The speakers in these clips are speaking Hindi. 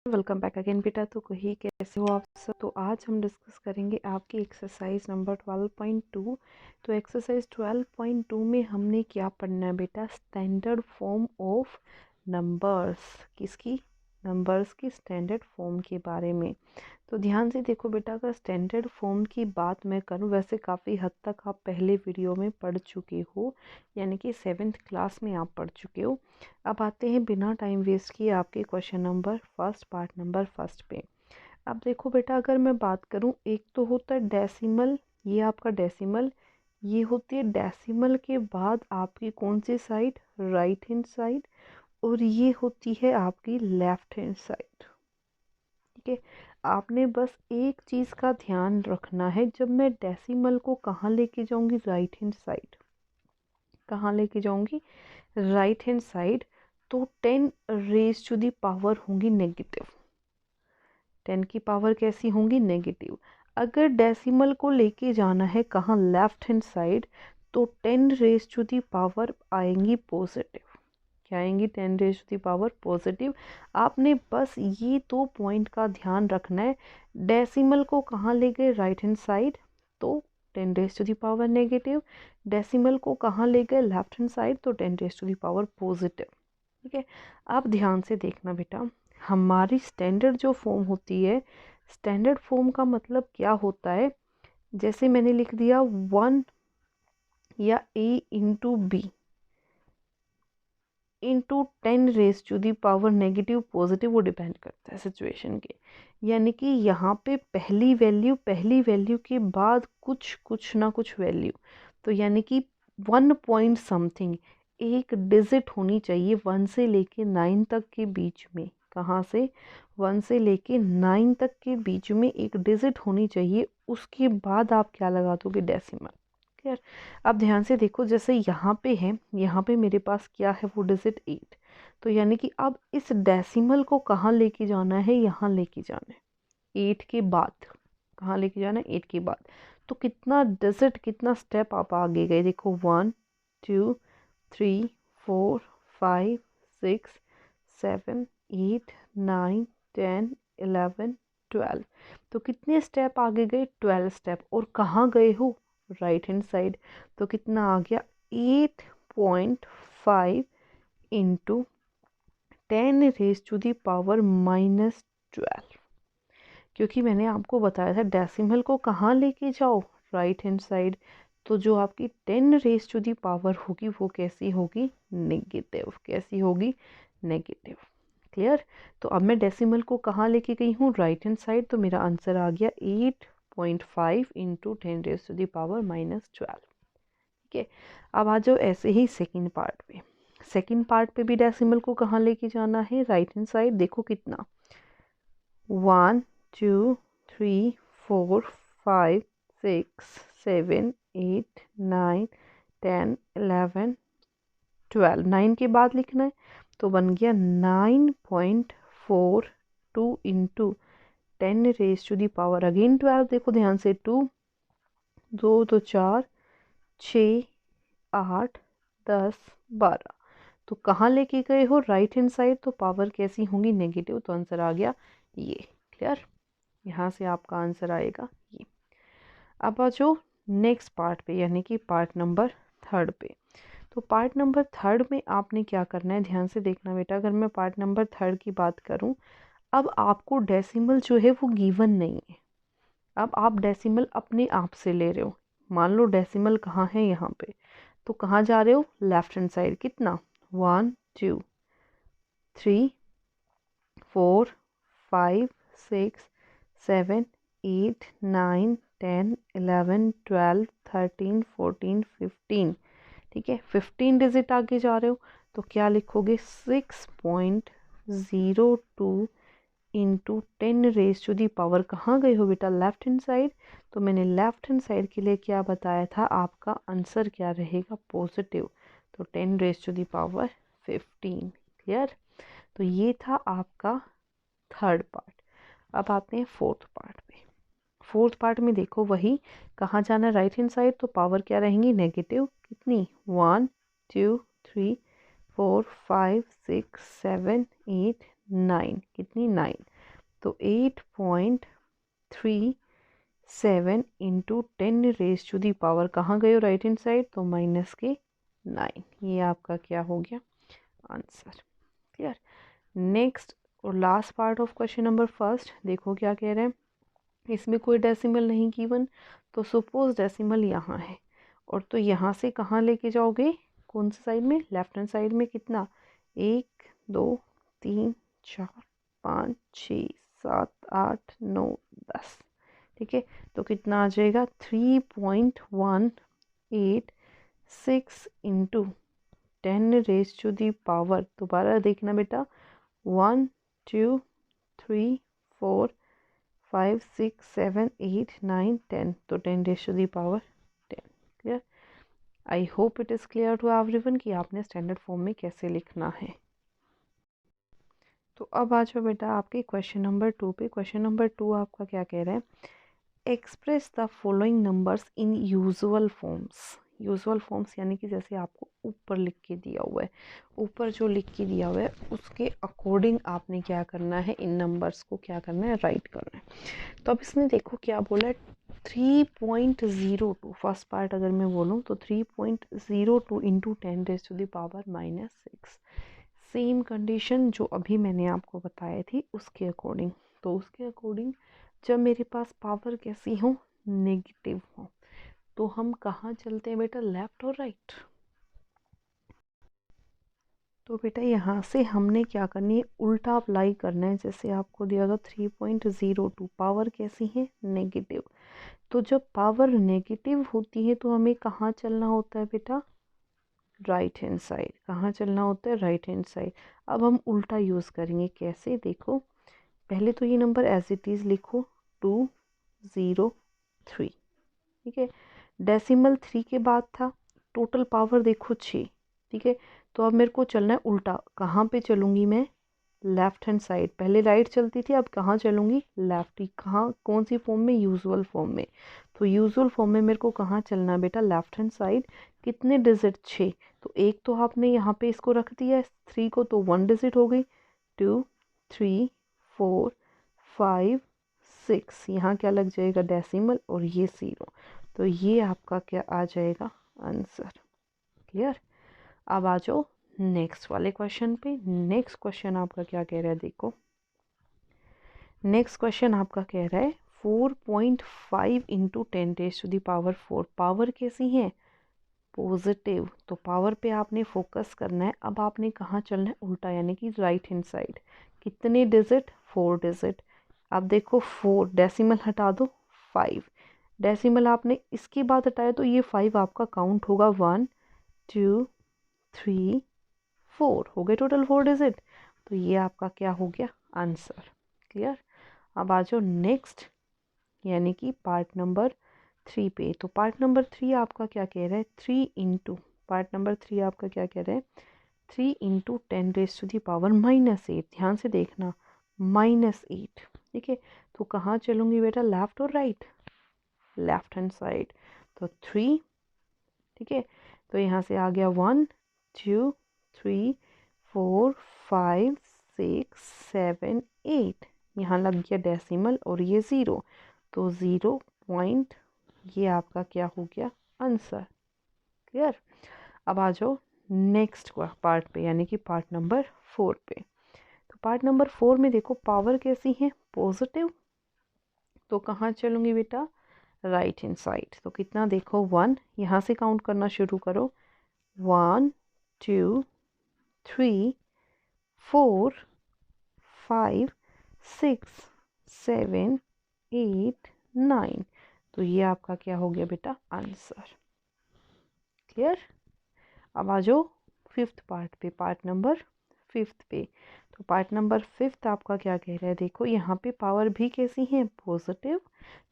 वेलकम बैक अगेन बेटा। तो कही कैसे हो आप सब। तो आज हम डिस्कस करेंगे आपकी एक्सरसाइज नंबर 12.2। तो एक्सरसाइज 12.2 में हमने क्या पढ़ना है बेटा, स्टैंडर्ड फॉर्म ऑफ नंबर्स। किसकी? नंबर्स की स्टैंडर्ड फॉर्म के बारे में। तो ध्यान से देखो बेटा, अगर स्टैंडर्ड फॉर्म की बात मैं करूं, वैसे काफ़ी हद तक आप पहले वीडियो में पढ़ चुके हो, यानी कि 7th क्लास में आप पढ़ चुके हो। अब आते हैं बिना टाइम वेस्ट किए आपके question number first, part number first पे। अब देखो बेटा, अगर मैं बात करूं, एक तो होता है डेसिमल, ये आपका डेसिमल, ये होती है डेसिमल के बाद आपकी कौन सी साइड, राइट हैंड साइड, और ये होती है आपकी लेफ्ट हैंड साइड। ठीक है, आपने बस एक चीज़ का ध्यान रखना है, जब मैं डेसिमल को कहाँ लेके जाऊंगी, राइट हैंड साइड। कहाँ लेके जाऊंगी, राइट हैंड साइड। तो 10 रेज टू दी पावर होंगी नेगेटिव। 10 की पावर कैसी होंगी, नेगेटिव। अगर डेसिमल को लेके जाना है कहाँ, लेफ्ट हैंड साइड, तो 10 रेज टू दी पावर आएंगी पॉजिटिव। क्या आएंगी, 10 raise to the power positive. आपने बस ये 2 पॉइंट का ध्यान रखना है। डेसिमल को कहाँ ले गए, राइट हैंड साइड, तो 10 raise to the power negative. Decimal को कहाँ ले गए, लेफ्ट हैंड साइड, तो 10 raise to the power positive. ठीक है, आप ध्यान से देखना बेटा, हमारी स्टैंडर्ड जो फॉर्म होती है, स्टैंडर्ड फॉर्म का मतलब क्या होता है, जैसे मैंने लिख दिया 1 या a into b into 10 raise to the power negative positive, वो डिपेंड करता है सिचुएशन के। यानी कि यहाँ पे पहली वैल्यू के बाद कुछ ना कुछ वैल्यू, तो यानी कि 1 पॉइंट समथिंग, एक डिजिट होनी चाहिए 1 से लेके 9 तक के बीच में। कहाँ से, 1 से लेके 9 तक के बीच में एक डिजिट होनी चाहिए, उसके बाद आप क्या लगा दोगे, डेसिमल। क्लियर। अब ध्यान से देखो, जैसे यहाँ पे है, यहाँ पे मेरे पास क्या है, वो डिजिट 8। तो यानी कि अब इस डेसिमल को कहाँ लेके जाना है, यहाँ लेके जाना है 8 के बाद। कहाँ लेके जाना है, 8 के बाद। तो कितना डिजिट, कितना स्टेप आप आगे गए, देखो 1 2 3 4 5 6 7 8 9 10 11 12। तो कितने स्टेप आगे गए, 12 स्टेप। और कहाँ गए हो, राइट हैंड साइड। तो कितना आ गया, 8.5 into 10 raise to the power -12। क्योंकि मैंने आपको बताया था डेसिमल को कहाँ लेके जाओ, राइट हैंड साइड। तो जो आपकी 10 रेज टू दी पावर होगी वो कैसी होगी, नेगेटिव। कैसी होगी, नेगेटिव। क्लियर। तो अब मैं डेसिमल को कहाँ लेके गई हूँ, राइट हैंड साइड। तो मेरा आंसर आ गया 8.5 into 10 raise to the power -12। ठीक है, अब आ जाओ ऐसे ही सेकंड पार्ट पे। सेकंड पार्ट पे भी डेसिमल को कहाँ लेके जाना है, राइट हैंड साइड। देखो कितना, 1 2 3 4 5 6 7 8 9 10 11 12। 9 के बाद लिखना है, तो बन गया 9.42 into 10 raise to the power again 12। देखो ध्यान से, 2 2 तो 4 6 8 10 12। तो कहाँ लेके गए हो, राइट हैंड साइड। तो पावर कैसी होंगी, नेगेटिव। तो आंसर आ गया ये। क्लियर। यहाँ से आपका आंसर आएगा ये। अब आ जाओ नेक्स्ट पार्ट पे, यानी कि पार्ट नंबर थर्ड पे। तो पार्ट नंबर थर्ड में आपने क्या करना है, ध्यान से देखना बेटा। अगर मैं पार्ट नंबर थर्ड की बात करूं, अब आपको डेसिमल जो है वो गिवन नहीं है। अब आप डेसिमल अपने आप से ले रहे हो। मान लो डेसिमल कहाँ है, यहाँ पे। तो कहाँ जा रहे हो, लेफ्ट हैंड साइड। कितना, 1 2 3 4 5 6 7 8 9 10 11 12 13 14 15। ठीक है, 15 डिजिट आगे जा रहे हो। तो क्या लिखोगे, 6.02 into 10 raise to the power, कहाँ गए हो बेटा, लेफ्ट हैंड साइड। तो मैंने लेफ्ट हैंड साइड के लिए क्या बताया था, आपका आंसर क्या रहेगा, पॉजिटिव। तो 10 raise to the power 15। Clear. तो ये था आपका थर्ड पार्ट। अब आते हैं फोर्थ पार्ट पे। फोर्थ पार्ट में देखो, वही कहाँ जाना है, राइट हैंड साइड। तो पावर क्या रहेंगी, नेगेटिव। कितनी, 1 2 3 4 5 6 7 8 9। कितनी, 9। तो 8.37 इंटू 10⁻⁴ कहाँ गए हो राइट हैंड साइड, तो माइनस के 9। ये आपका क्या हो गया आंसर। क्लियर। नेक्स्ट और last part of question number first, देखो क्या कह रहे हैं। इसमें कोई डेसिमल नहीं गिवन, तो सपोज डेसिमल यहाँ है और तो यहाँ से कहाँ लेके जाओगे, कौन सी साइड में, लेफ्ट हैंड साइड में। कितना, 1 2 3 4 5 6 7 8 9 10। ठीक है, तो कितना आ जाएगा 3.186 इंटू 10⁻⁴। दोबारा देखना बेटा, 1 2 3 4 5 6 7 8 9 10, तो 10⁻⁴ 10। Clear. I hope it is clear to everyone कि आपने स्टैंडर्ड फॉर्म में कैसे लिखना है। तो अब आ जाओ बेटा आपके क्वेश्चन नंबर 2 पे। क्वेश्चन नंबर 2 आपका क्या कह रहा है, express the following numbers in usual forms. Usual forms यानी कि जैसे आपको ऊपर लिख के दिया हुआ है, ऊपर जो लिख के दिया हुआ है उसके अकॉर्डिंग आपने क्या करना है, इन नंबर्स को क्या करना है, राइट करना है। तो अब इसमें देखो क्या बोला है, 3.02। फर्स्ट पार्ट अगर मैं बोलूँ तो 3.02 इंटू 10⁻⁻⁻6। सेम कंडीशन जो अभी मैंने आपको बताई थी उसके अकॉर्डिंग। तो उसके अकॉर्डिंग जब मेरे पास पावर कैसी हो, नेगेटिव हो, तो हम कहाँ चलते हैं बेटा, लेफ्ट और राइट। तो बेटा यहाँ से हमने क्या करनी है, उल्टा अप्लाई करना है। जैसे आपको दिया था 3.02, पावर कैसी है, नेगेटिव। तो जब पावर नेगेटिव होती है तो हमें कहाँ चलना होता है बेटा, राइट हैंड साइड। कहाँ चलना होता है, राइट हैंड साइड। अब हम उल्टा यूज़ करेंगे, कैसे देखो, पहले तो ये नंबर एज इट इज़ लिखो 203। ठीक है, डेसिमल 3 के बाद था, टोटल पावर देखो 6। ठीक है, तो अब मेरे को चलना है उल्टा। कहाँ पे चलूँगी मैं, लेफ्ट हैंड साइड। पहले राइट चलती थी, अब कहाँ चलूँगी, लेफ्ट ही। कहाँ, कौन सी फॉर्म में, यूजुअल फॉर्म में। तो यूजुअल फॉर्म में मेरे को कहाँ चलना है बेटा, लेफ्ट हैंड साइड। कितने डिजिट, 6। तो एक तो आपने यहाँ पे इसको रख दिया है 3 को, तो 1 डिजिट हो गई। 2 3 4 5 6, यहाँ क्या लग जाएगा, डेसिमल, और ये 0। तो ये आपका क्या आ जाएगा आंसर। क्लियर। अब आ जाओ नेक्स्ट वाले क्वेश्चन पे। नेक्स्ट क्वेश्चन आपका क्या कह रहा है, देखो नेक्स्ट क्वेश्चन आपका कह रहा है 4.5 इंटू 10⁻⁴। पावर कैसी है, पॉजिटिव। तो पावर पे आपने फोकस करना है। अब आपने कहाँ चलना है, उल्टा, यानी कि राइट हैंड साइड। कितने डिजिट, 4 डिजिट। अब देखो 4 डेसिमल हटा दो, 5 डेसिमल आपने इसके बाद हटाया, तो ये 5 आपका काउंट होगा। 1 2 3 4 हो गए टोटल 4 डिजिट। तो ये आपका क्या हो गया आंसर। क्लियर। अब आ जाओ नेक्स्ट, यानी कि पार्ट नंबर 3 पे। तो पार्ट नंबर 3 आपका क्या कह रहा है, 3 इंटू, पार्ट नंबर 3 आपका क्या कह रहा है, 3 इंटू 10⁻⁻�8। ध्यान से देखना, -8। ठीक है, तो कहाँ चलूँगी बेटा, लेफ्ट और राइट, लेफ्ट हैंड साइड। तो 3। ठीक है, तो यहाँ से आ गया 1 2 3 4 5 6 7 8। यहाँ लग गया डेसिमल और ये 0, तो 0 पॉइंट, ये आपका क्या हो गया आंसर। क्लियर। अब आ जाओ नेक्स्ट पार्ट पे, यानी कि पार्ट नंबर 4 पे। तो पार्ट नंबर 4 में देखो पावर कैसी है, पॉजिटिव। तो कहाँ चलूँगी बेटा, राइट हैंड साइड। तो कितना देखो 1, यहाँ से काउंट करना शुरू करो, 1 2 3 4 5 6 7 8 9। तो ये आपका क्या हो गया बेटा आंसर। क्लियर। अब आ जाओ फिफ्थ पार्ट पे, पार्ट नंबर 5 पे। तो पार्ट नंबर 5 आपका क्या कह रहा है, देखो यहाँ पे पावर भी कैसी है, पॉजिटिव।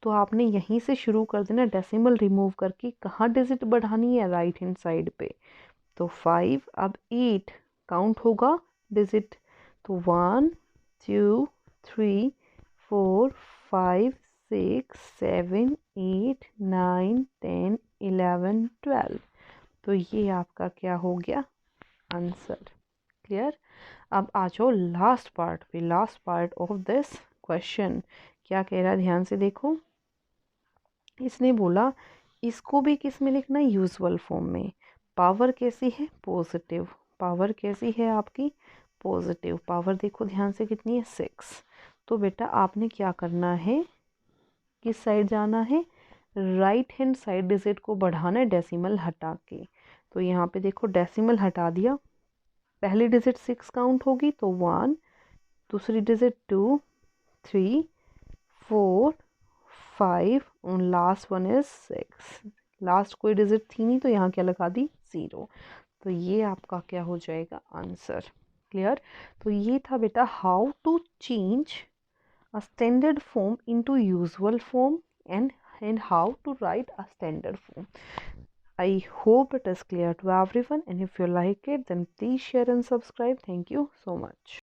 तो आपने यहीं से शुरू कर देना, डेसिमल रिमूव करके कहाँ डिजिट बढ़ानी है, राइट हैंड साइड पे। तो 5, अब 8 काउंट होगा डिजिट, तो 1 2 3 4 5 6 7 8 9 10 11 12। तो ये आपका क्या हो गया आंसर। क्लियर। अब आ जाओ लास्ट पार्ट पे, last part of this question क्या कह रहा है, ध्यान से देखो। इसने बोला इसको भी किस में लिखना है, यूजुअल फॉर्म में। पावर कैसी है, पॉजिटिव। पावर कैसी है आपकी, पॉजिटिव। पावर देखो ध्यान से कितनी है, 6। तो बेटा आपने क्या करना है, किस साइड जाना है, राइट हैंड साइड डिजिट को बढ़ाना है डेसिमल हटा के। तो यहाँ पे देखो डेसिमल हटा दिया, पहली डिजिट 6 काउंट होगी तो 1, दूसरी डिजिट 2, 3, 4, 5 और लास्ट वन इज 6। लास्ट कोई डिजिट थी नहीं तो यहाँ क्या लगा दी, 0। तो ये आपका क्या हो जाएगा, आंसर। क्लियर। तो ये था बेटा how to change a standard form into usual form and how to write a standard form. I hope it is clear to everyone, and if you like it then please share and subscribe. Thank you so much.